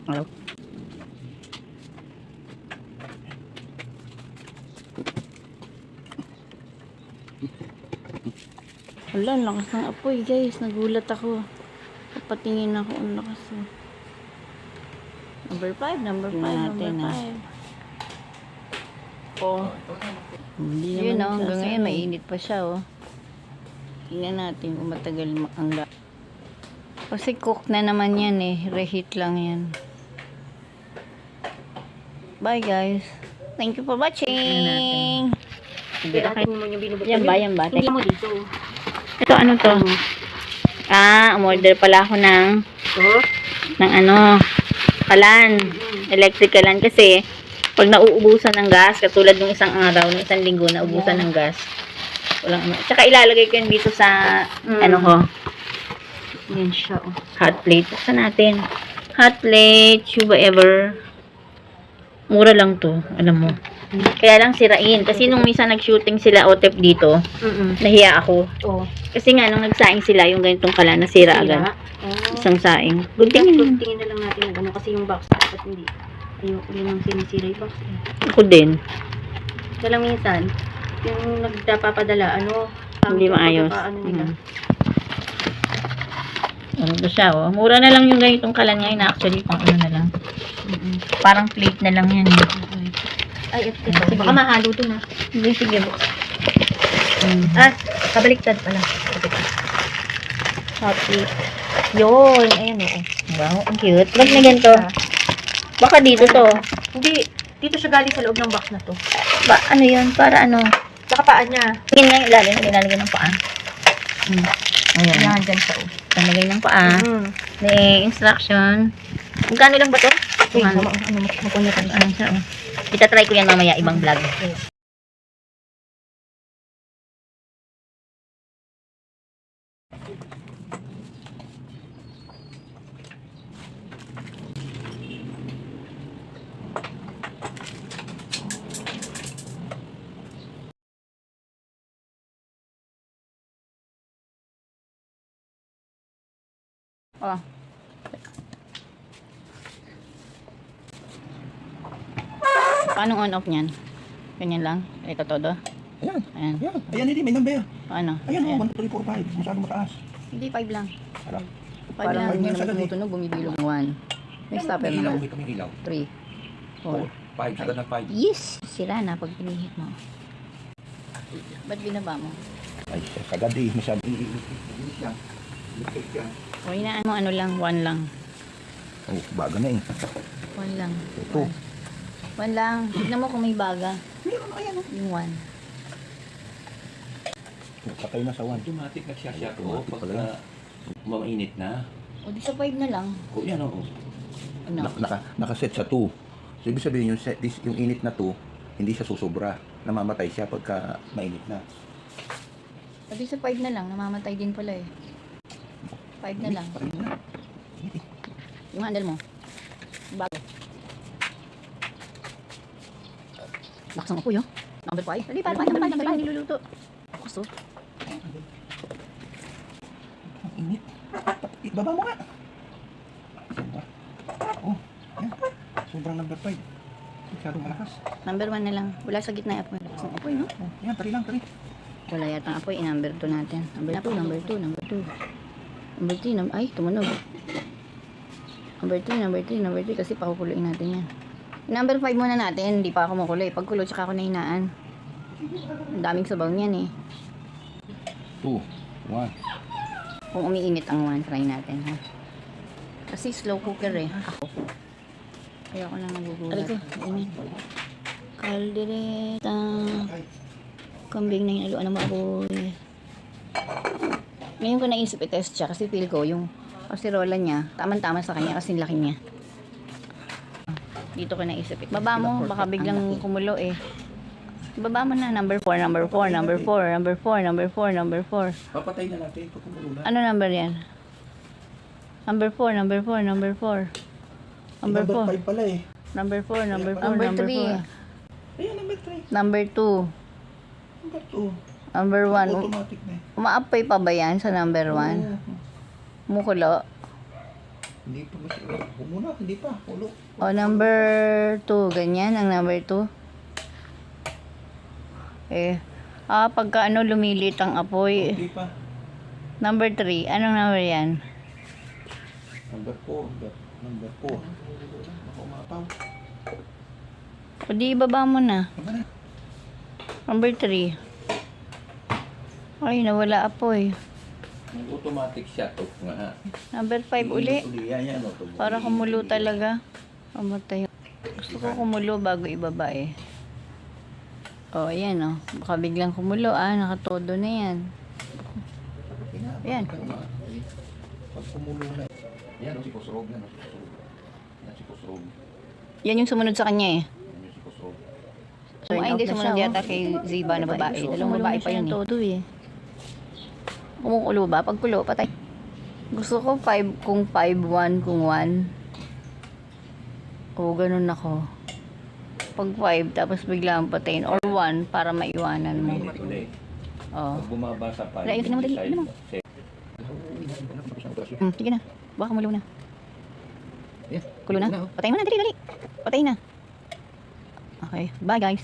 Hello? Wala, ang lakas ng apoy guys. Nagulat ako. Papatingin ako ang lakas. Number 5, number 5, number 5. Oh. Hindi yun naman hanggang ngayon mainit pa siya oh. Tingnan natin kung matagal ang kasi cook na naman yan eh. Reheat lang yan. Bye guys. Thank you for watching. Piratin mo yung binubot. Yan ba? Yan ba? Hindi mo dito. Ito ano to? Umorder pala ako ng kalan. Electric kalan kasi pag nauubusan ng gas, katulad ng isang araw, ng isang linggo, naubusan ng gas. Walang ano. Tsaka ilalagay ko yun dito sa ano ko. Yan siya oh. Hot plate. Buksan natin. Hot plate, Chuba Ever. Mura lang to, alam mo. Kaya lang sirain. Kasi nung minsan nag-shooting sila OTEP dito, nahiya ako. Oh. Kasi nga, nung nagsaing sila, yung ganitong kala, nasira agad. Oh. Isang saing. Guntingin. Tingin na lang natin ano kasi yung box dapat hindi. Ayoko yun ang sinisira yung box eh. Ako din. Kaya lang minsan, yung nagpapadala, Hindi maayos. Ano nila. Ano ba siya, oh. Mura na lang yung ganitong kalan ngayon. Actually, pang ano na lang. Parang plate na lang yan. Ay, ito. Baka mahalo to na. Hindi, sige. Kabaliktad pala. Hot plate. Yun, ayan oo. Wow, ang cute. Ba't na ganito? Baka dito to. Hindi, dito siya galing sa loob ng box na to. Ano yun? Para ano? Saka paan niya. Tingin nga yung ilalim. Nilalagay ng paa. Ayan. Yan, dyan siya oh. Nalagay ng paa. May instruction. Magkano lang ba to? Makunyakan siya. Ano siya, oh. Itatry ko yan mamaya, ibang vlog. Oh. Paano on off niyan? Ganyan lang? Ito todo? Ayan. Ayan. Ayan. Ayan, hindi. May number. Paano? Ayan, 1, 2, 3, 4, 5. Masyado mataas. Hindi, 5 lang. Ala. 5 Parang lang. five Hindi lang naman sagad eh. tumutunog, bumibilong 1. May stopper May ilaw. naman. Ito may ilaw. 3, 4. 5. Sagad na 5. Yes! Sira na pag pinihit mo. Ba't binaba mo? Ay, sagad eh. Masyado. Ilit lang. Ilit yan. O hinaan mo ano lang, 1 lang. Oh, baga na eh. 1 lang. Ito. 1 lang. Tignan mo kung may baga. Meron. Ayan. Yung 1. Patay na sa 1. Automatic nagsya-shut off Automatic pala pagka mainit na. O di sa 5 na lang. O yan o. Ano? Nakaset sa 2. So, ibig sabihin yung init na 2, hindi siya susobra. Namamatay siya pagka mainit na. Sabi sa 5 na lang, namamatay din pala eh. 5 na lang. Patay na. Yung handle mo. Bago. Lakas ng apoy oh. Number 5. Dali, para number 5 niluluto. Lakas oh. Ang init. Ibaba mo nga. Oh, yan. Sobrang number 5. Masyadong malakas. Number 1 na lang. Wala sa gitna yung apoy. Lakas ng apoy no? Oh, yan, tari lang, tari. Wala yata ang apoy. Number 2 natin. Number 2, number 2, number 2. Number 3, ay, tumunog. Number 3, number 3, number 3. Kasi pakukuluin natin yan. Number 5 muna natin. Hindi pa ako makuloy. Pag kulo, tsaka ako nahinaan. Ang daming sabaw niyan eh. 2, 1. Kung umiinit ang 1, try natin ha. Kasi slow cooker eh. Ako. Kaya ako lang nagugulat. Aray ko, init. Kaldereta. Kambing na yung aluan ng baboy. Ngayon ko naisip i-test siya kasi feel ko yung kaserola niya, tamang-tama sa kanya kasi laki niya. Dito ko naisip. Baba mo, baka biglang kumulo eh. Baba mo na, number 4, number 4, number 4, number 4, number 4, number 4. Papatay na natin pag kumulan. Ano number yan? Number 4, number 4, number 4. Number 4. 5 pala eh. Number 4, number 4, Number number 4. 3. Ayan, number 3. Number 2. Number 2. Number 1. Automatic na eh. Umaapoy pa ba yan sa number 1? Mukulo. Hindi pa masyado. Humula, hindi pa. Ulo. O, number 2. Ganyan ang number 2. Pagka lumilit ang apoy. Hindi pa. Number 3. Anong number yan? Number 4. Number 4. Ako umapaw. O, di ibaba mo na. Tama na. Number 3. Ay, nawala apoy. Automatic shut off nga. Number 5 uli. Yan. Para kumulo talaga. Pamatay. Gusto ko kumulo bago ibaba eh. O, ayan o. Baka biglang kumulo nakatodo na yan. Ayan. Pag kumulo na. Yan si Kusrog. Yan si Kusrog. Yan yung sumunod sa kanya eh. Yan si Kusrog. So, hindi sumunod yata kay Ziba na babae. Dalawang babae pa yun eh. Kumukulo ba? Pag kulo, patay. Gusto ko 5 kung 5, 1 kung 1. O, ganun ako. Pag 5, tapos biglang patayin. Or 1, para maiwanan mo. Ulit. Oh. Pag bumaba sa 5, Wala, ayun, tingnan mo, dali, tingnan mo. Sige na. Baka kumulo na. Kulo na. Patayin mo na, dali. Patayin na. Okay. Bye, guys.